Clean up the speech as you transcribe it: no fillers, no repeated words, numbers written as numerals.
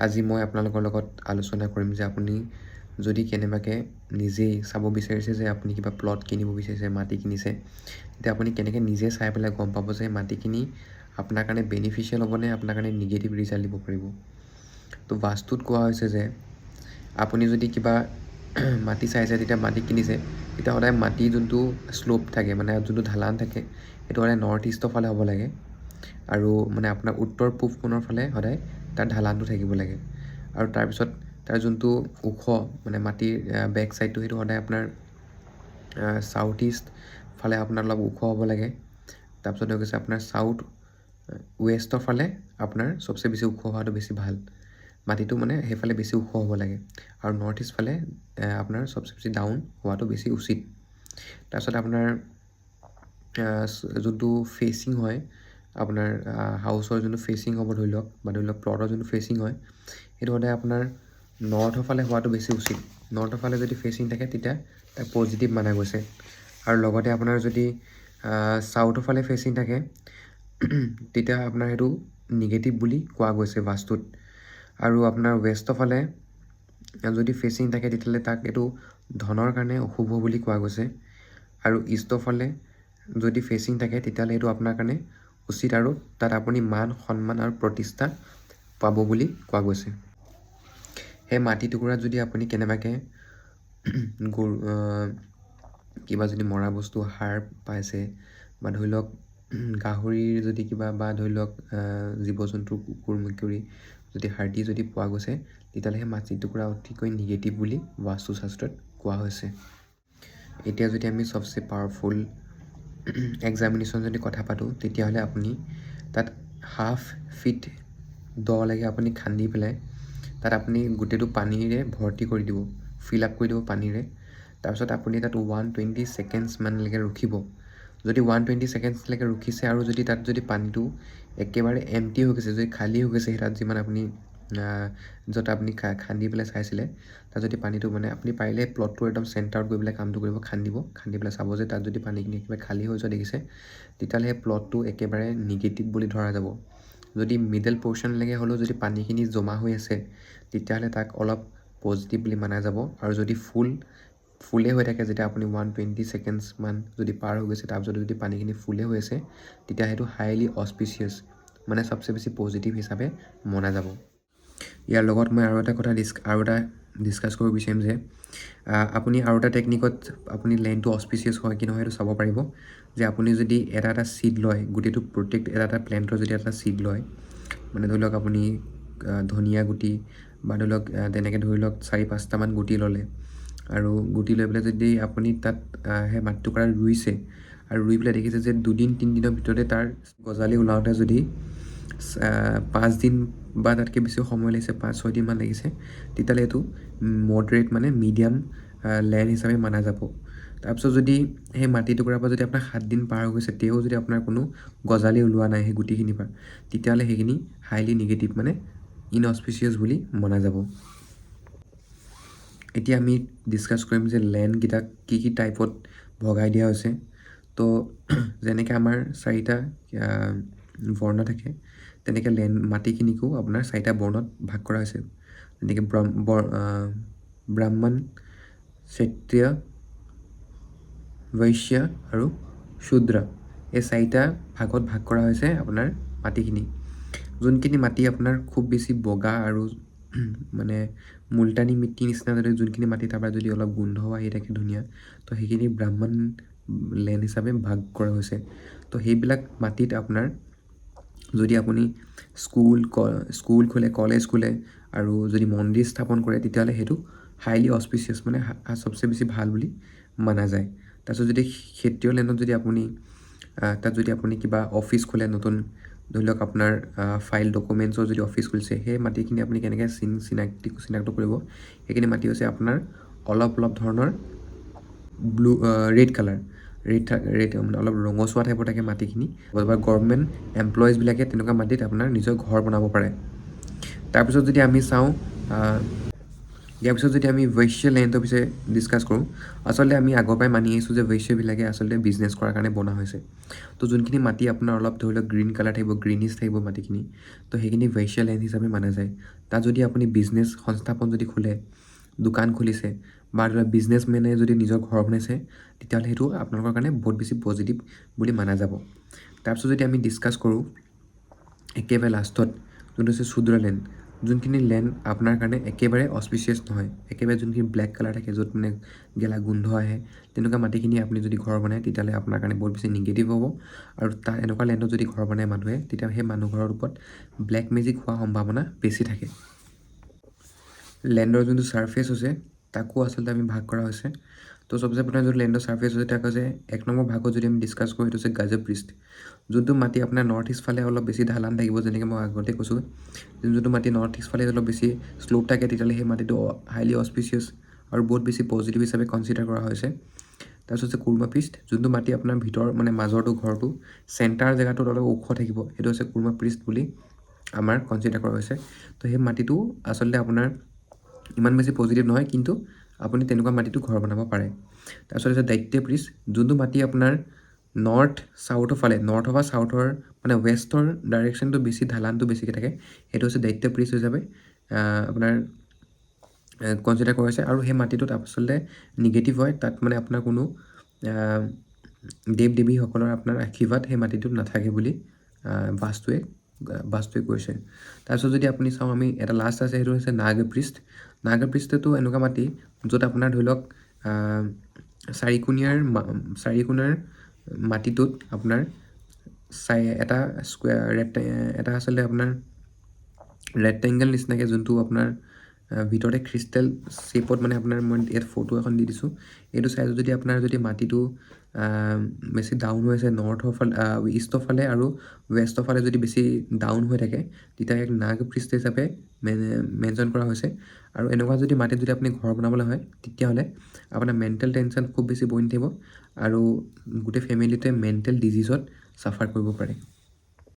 আজি মই আপোনালোকৰ লগত আলোচনা কৰিম যে আপুনি যদি কেনেবাকৈ নিজেই চাব বিচাৰিছে যে আপুনি কিবা প্লট কিনিব বিচাৰিছে, মাটি কিনিছে, তেতিয়া আপুনি কেনেকৈ নিজে চাই পেলাই গম পাব যে মাটিখিনি আপোনাৰ কাৰণে বেনিফিচিয়েল হ'বনে আপোনাৰ কাৰণে নিগেটিভ ৰিজাল্ট দিব পাৰিব। তো বাস্তুত কোৱা হৈছে যে আপুনি যদি কিবা মাটি চাইছে, তেতিয়া মাটি কিনিছে, তেতিয়া সদায় মাটি যোনটো শ্লোপ থাকে, মানে যোনটো ঢালান থাকে, সেইটো সদায় নৰ্থ ইষ্টৰ ফালে হ'ব লাগে। আৰু মানে আপোনাৰ উত্তৰ পূব কোণৰ ফালে সদায় তাৰ ঢালানটো থাকিব লাগে। আৰু তাৰপিছত তাৰ যোনটো ওখ মানে মাটিৰ বেক ছাইডটো, সেইটো সদায় আপোনাৰ চাউথ ইষ্ট ফালে আপোনাৰ অলপ ওখ হ'ব লাগে। তাৰপিছত হৈ গৈছে আপোনাৰ চাউথ ৱেষ্টৰ ফালে আপোনাৰ চবচে বেছি ওখ হোৱাটো বেছি ভাল, মাটিটো মানে সেইফালে বেছি ওখ হ'ব লাগে। আৰু নৰ্থ ইষ্ট ফালে আপোনাৰ চবচে বেছি ডাউন হোৱাটো বেছি উচিত। তাৰপিছত আপোনাৰ যোনটো ফেচিং হয়, আপোনাৰ হাউচৰ যোনটো ফেচিং হ'ব ধৰি লওক, বা ধৰি লওক প্লটৰ যোনটো ফেচিং হয়, সেইটো সদায় আপোনাৰ নৰ্থৰ ফালে হোৱাটো বেছি উচিত। নৰ্থৰ ফালে যদি ফেচিং থাকে, তেতিয়া তাক পজিটিভ মানা গৈছে। আৰু লগতে আপোনাৰ যদি চাউথৰ ফালে ফেচিং থাকে, তেতিয়া আপোনাৰ সেইটো নিগেটিভ বুলি কোৱা গৈছে বাস্তুত। আৰু আপোনাৰ ৱেষ্টৰ ফালে যদি ফেচিং থাকে, তেতিয়াহ'লে তাক এইটো ধনৰ কাৰণে অশুভ বুলি কোৱা গৈছে। আৰু ইষ্টৰ ফালে যদি ফেচিং থাকে, তেতিয়াহ'লে এইটো আপোনাৰ কাৰণে উচিত, আৰু তাত আপুনি মান সন্মান আৰু প্ৰতিষ্ঠা পাব বুলি কোৱা গৈছে। সেই মাটি টুকুৰাত যদি আপুনি কেনেবাকৈ গৰু কিবা যদি মৰা বস্তু সাৰ পাইছে, বা ধৰি লওক গাহৰিৰ যদি কিবা, বা ধৰি লওক জীৱ জন্তুৰ কুকুৰ মেকুৰী যদি হাৰ্ডি যদি পোৱা গৈছে, তেতিয়াহ'লে সেই মাটি টুকুৰা অতিকৈ নিগেটিভ বুলি বাস্তুশাস্ত্ৰত কোৱা হৈছে। এতিয়া যদি আমি চবচে পাৱাৰফুল এক্সামিনেশ্যন যদি কথা পাতোঁ, তেতিয়াহ'লে আপুনি তাত হাফ ফিট দলৈকে আপুনি খান্দি পেলাই তাত আপুনি গোটেইটো পানীৰে ভৰ্তি কৰি দিব, ফিল আপ কৰি দিব পানীৰে। তাৰপিছত আপুনি তাত 120 ছেকেণ্ডছমানলৈকে ৰখিব। যদি 120 ছেকেণ্ডছলৈকে ৰখিছে, আৰু যদি তাত যদি পানীটো একেবাৰে এম্পটি হৈ গৈছে, যদি খালী হৈ গৈছে, তাত যিমান আপুনি য'ত আপুনি খান্দি পেলাই চাইছিলে, তাত যদি পানীটো মানে আপুনি পাৰিলে প্লটটো একদম চেণ্টাৰত গৈ পেলাই কামটো কৰিব, খান্দি পেলাই চাব যে তাত যদি পানীখিনি একেবাৰে খালী হৈ যোৱা দেখিছে, তেতিয়াহ'লে সেই প্লটটো একেবাৰে নিগেটিভ বুলি ধৰা যাব। যদি মিডল পৰ্শ্যনলৈকে হ'লেও যদি পানীখিনি জমা হৈ আছে, তেতিয়াহ'লে তাক অলপ পজিটিভ বুলি মানা যাব। আৰু যদি ফুলে হৈ থাকে, যেতিয়া আপুনি 120 ছেকেণ্ডছমান যদি পাৰ হৈ গৈছে, তাৰপিছত যদি পানীখিনি ফুলে হৈ আছে, তেতিয়া সেইটো হাইলি অস্পিচিয়াছ, মানে চবচে বেছি পজিটিভ হিচাপে মনা যাব। ইয়াৰ লগত মই আৰু এটা কথা ডিছকাছ কৰিব বিচাৰিম যে আপুনি আৰু এটা টেকনিকত আপুনি লেণ্ডটো অস্পিচিয়াছ হয় কি নহয় সেইটো চাব পাৰিব। যে আপুনি যদি এটা ছিড লয়, গোটেইটো প্ৰত্যেক এটা প্লেণ্টৰ যদি এটা ছিড লয়, মানে ধৰি লওক আপুনি ধনিয়া গুটি, বা ধৰি লওক তেনেকৈ ধৰি লওক 4-5টামান গুটি ল'লে, আৰু গুটি লৈ পেলাই যদি আপুনি তাত সেই মাটি টুকুৰা ৰুইছে, আৰু ৰুই পেলাই দেখিছে যে 2-3 দিনৰ ভিতৰতে তাৰ গজালি ওলাওঁতে যদি 5 দিন বা তাতকৈ বেছি সময় লাগিছে, 5-6 দিনমান লাগিছে, তেতিয়াহ'লে এইটো মডাৰেট মানে মিডিয়াম লেণ্ড হিচাপে মানা যাব। তাৰপিছত যদি সেই মাটি টুকুৰাৰ পৰা যদি আপোনাৰ 7 দিন পাৰ হৈ গৈছে, তেও যদি আপোনাৰ কোনো গজালি ওলোৱা নাই সেই গুটিখিনিৰ পৰা, তেতিয়াহ'লে সেইখিনি হাইলি নিগেটিভ, মানে ইনঅস্পিচিয়াছ বুলি মনা যাব। এতিয়া আমি ডিছকাছ কৰিম যে লেণ্ডকেইটাক কি কি টাইপত ভগাই দিয়া হৈছে। তো যেনেকৈ আমাৰ 4টা বৰ্ণ থাকে, তেনেকৈ মাটিখিনিকো আপোনাৰ 4টা বৰ্ণত ভাগ কৰা হৈছে। যেনেকৈ ব্ৰাহ্মণ, ক্ষত্ৰিয়, বৈশ্য আৰু শূদ্ৰ, এই 4টা ভাগত ভাগ কৰা হৈছে আপোনাৰ মাটিখিনি। যোনখিনি মাটি আপোনাৰ খুব বেছি বগা আৰু মানে মুলতানী মিট্টি নিচিনা, যদি যোনখিনি মাটি তাৰপৰা যদি অলপ গোন্ধ আহি থাকে ধুনীয়া, তো সেইখিনি ব্ৰাহ্মণ লেণ্ড হিচাপে ভাগ কৰা হৈছে। তো সেইবিলাক মাটিত আপোনাৰ যদি আপুনি স্কুল খোলে, কলেজ খোলে, আৰু যদি মন্দিৰ স্থাপন কৰে, তেতিয়াহ'লে সেইটো হাইলি অস্পিচিয়াছ, মানে চবচে বেছি ভাল বুলি মানা যায়। তাৰপিছত যদি ক্ষেত্ৰীয় লেণ্ডত যদি আপুনি তাত যদি আপুনি কিবা অফিচ খোলে, নতুন ধৰি লওক আপোনাৰ ফাইল ডকুমেণ্টছৰ যদি অফিচ খুলিছে, সেই মাটিখিনি আপুনি কেনেকৈ চিনাক্ত কৰিব, সেইখিনি মাটি হৈছে আপোনাৰ অলপ ধৰণৰ ৰেড কালাৰ, ৰেড মানে অলপ ৰঙচুৱা টাইপৰ থাকে মাটিখিনি। বা গভৰ্ণমেণ্ট এমপ্লয়িজবিলাকে তেনেকুৱা মাটিত আপোনাৰ নিজৰ ঘৰ বনাব পাৰে। তাৰপিছত যদি আমি চাওঁ ইয়াৰ পিছত যদি আমি বৈশ্য লেণ্ডৰ পিছে ডিছকাছ কৰোঁ, আচলতে আমি আগৰ পৰাই মানি আহিছোঁ যে বৈশ্যবিলাকে আচলতে বিজনেছ কৰাৰ কাৰণে বনা হৈছে। তো যোনখিনি মাটি আপোনাৰ অলপ ধৰি লওক গ্ৰীণ কালাৰ থাকিব, গ্ৰীনিছ থাকিব মাটিখিনি, তো সেইখিনি বৈশ্য লেণ্ড হিচাপে মানা যায়। তাত যদি আপুনি বিজনেছ সংস্থাপন যদি খোলে, দোকান খুলিছে বা ধৰি লওক বিজনেছমেনে যদি নিজৰ ঘৰ বনাইছে, তেতিয়াহ'লে সেইটো আপোনালোকৰ কাৰণে বহুত বেছি পজিটিভ বুলি মানা যাব। তাৰপিছত যদি আমি ডিছকাছ কৰোঁ একেবাৰে লাষ্টত যোনটো হৈছে ক্ষুদ্ৰ লেণ্ড, যোনখিনি লেণ্ড আপোনাৰ কাৰণে একেবাৰে অস্পিচিয়াছ নহয়, একেবাৰে যোনখিনি ব্লেক কালাৰ থাকে, য'ত মানে গেলা গোন্ধ আহে, তেনেকুৱা মাটিখিনি আপুনি যদি ঘৰ বনায় তেতিয়াহ'লে আপোনাৰ কাৰণে বহুত বেছি নিগেটিভ হ'ব। আৰু তাৰ এনেকুৱা লেণ্ডত যদি ঘৰ বনায় মানুহে, তেতিয়া সেই মানুহ ঘৰৰ ওপৰত ব্লেক মেজিক হোৱাৰ সম্ভাৱনা বেছি থাকে। লেণ্ডৰ যোনটো ছাৰ্ফেচ হৈছে তাকো আচলতে আমি ভাগ কৰা হৈছে। তো চবচে প্ৰথমে যোনটো লেণ্ডৰ ছাৰ্ফেচ হৈছে তাক হৈছে 1 নম্বৰ ভাগত যদি আমি ডিছকাছ কৰোঁ, সেইটো হৈছে গাজৰ পৃষ্ঠ। যোনটো মাটি আপোনাৰ নৰ্থ ইষ্ট ফালে অলপ বেছি ঢালান থাকিব, যেনেকৈ মই আগতে কৈছোঁ, যোনটো মাটি নৰ্থ ইষ্ট ফালে অলপ বেছি শ্লোপ থাকে, তেতিয়াহ'লে সেই মাটিটো হাইলি অস্পিচিয়াছ আৰু বহুত বেছি পজিটিভ হিচাপে কনচিডাৰ কৰা হৈছে। তাৰপিছত হৈছে কুৰ্মা পৃষ্ঠ, যোনটো মাটি আপোনাৰ ভিতৰ মানে মাজৰটো ঘৰটো চেণ্টাৰ জেগাটোত অলপ ওখ থাকিব, সেইটো হৈছে কুৰ্মা পৃষ্ঠ বুলি আমাৰ কনচিডাৰ কৰা হৈছে। তো সেই মাটিটো আচলতে আপোনাৰ ইমান বেছি পজিটিভ নহয়, কিন্তু আপুনি তেনেকুৱা মাটিটো ঘৰ বনাব পাৰে। তাৰপিছত হৈছে দৈত্য পৃষ্ঠ, যোনটো মাটি আপোনাৰ নৰ্থ চাউথৰ ফালে, নৰ্থ বা চাউথৰ মানে ৱেষ্টৰ ডাইৰেকশ্যনটো বেছি ঢালানটো বেছিকৈ থাকে, সেইটো হৈছে দৈত্য পৃষ্ঠ হিচাপে আপোনাৰ কনচিডাৰ কৰা হৈছে। আৰু সেই মাটিটোত আচলতে নিগেটিভ হয়, তাত মানে আপোনাৰ কোনো দেৱ দেৱীসকলৰ আপোনাৰ আশীৰ্বাদ সেই মাটিটোত নাথাকে বুলি বাস্তুৱে কৈছে। তাৰপিছত যদি আপুনি চাওঁ, আমি এটা লাষ্ট আছে, সেইটো হৈছে নাগপৃষ্ঠ। নাগপৃষ্ঠটো এনেকুৱা মাটি য'ত আপোনাৰ ধৰি লওক চাৰিকোণীয়াৰ মাটিটোত আপোনাৰ এটা এটা আচলতে আপোনাৰ ৰেক্টেংগল নিচিনাকৈ, যোনটো আপোনাৰ ভিতৰতে ক্ৰিষ্টেল শ্বেপত, মানে আপোনাৰ মই ইয়াত ফটো এখন দি দিছোঁ, এইটো চাইজত যদি আপোনাৰ যদি মাটিটো বেছি ডাউন হৈ আছে নৰ্থৰ ফালে, ইষ্টৰ ফালে আৰু ৱেষ্টৰ ফালে যদি বেছি ডাউন হৈ থাকে, তেতিয়া এক নাগপৃষ্ঠ হিচাপে মেনশ্যন কৰা হৈছে। আৰু এনেকুৱা যদি মাটিত যদি আপুনি ঘৰ বনাবলৈ হয়, তেতিয়াহ'লে আপোনাৰ মেণ্টেল টেনশ্যন খুব বেছি বহি নাথাকিব আৰু গোটেই ফেমিলিটোৱে মেণ্টেল ডিজিজত ছাফাৰ কৰিব পাৰে।